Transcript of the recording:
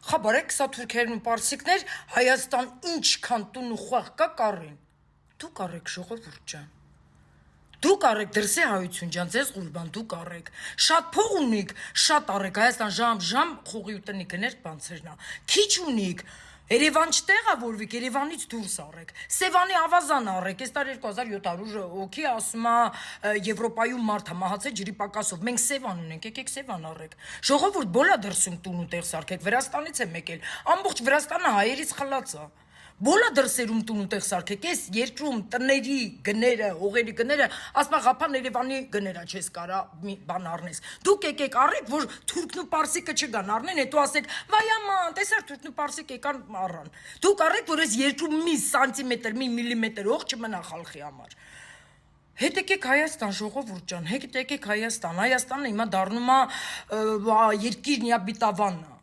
Խաբարեք, սա թուրքերն ու պարսիկներ, Հայաստան ինչքան տուն ու խաղ կա կառին։ Դուք առեք ժողովուրդ ջան։ Դուք առեք դրսի հայություն ջան, ձեզ ղուրբան դուք առեք։ Շատ փող ունիք, շատ առեք, Հայաստան ժամ խողի ու տնի գներք բանցերնա։ Քիչ ունիք, Երևան չտեղավորվիք, Երևանից դուրս առեք։ Սևանի ավազան առեք, այս տարի 2700 հոգի ասում է Եվրոպայում մարդ է մահացել ջրի պակասով։ Մենք Սևան ունենք, եկեք Սևան առեք։ Ժողովուրդ բոլա դրսում տուն ու տեղ սարքեք, Վրաստանից եմ եկել։ Ամբողջ Վրաստանը հայերից խլած է։ Բոլա դրսերում տուն ու տեղ սարքեք, այս երկրում տների գները, հողերի գները, ասма ղափան Երևանի գները չես կարա մի բան առնես։ Դուք եկեք առեք, որ թուրքն ու պարսիկը չգան առնեն, հետո ասեք, վայ աման, տեսար թուրքն ու պարսիկ եկան առան։ Դուք առեք, որ այս երկրում մի սանտիմետր, մի միլիմետր հող չմնա խալխի համար։ Հետ եկեք Հայաստան, ժողովուրդ ջան, հետ եկեք Հայաստան, Հայաստանը հիմա դառնում է երկիր նիաբիտավանն։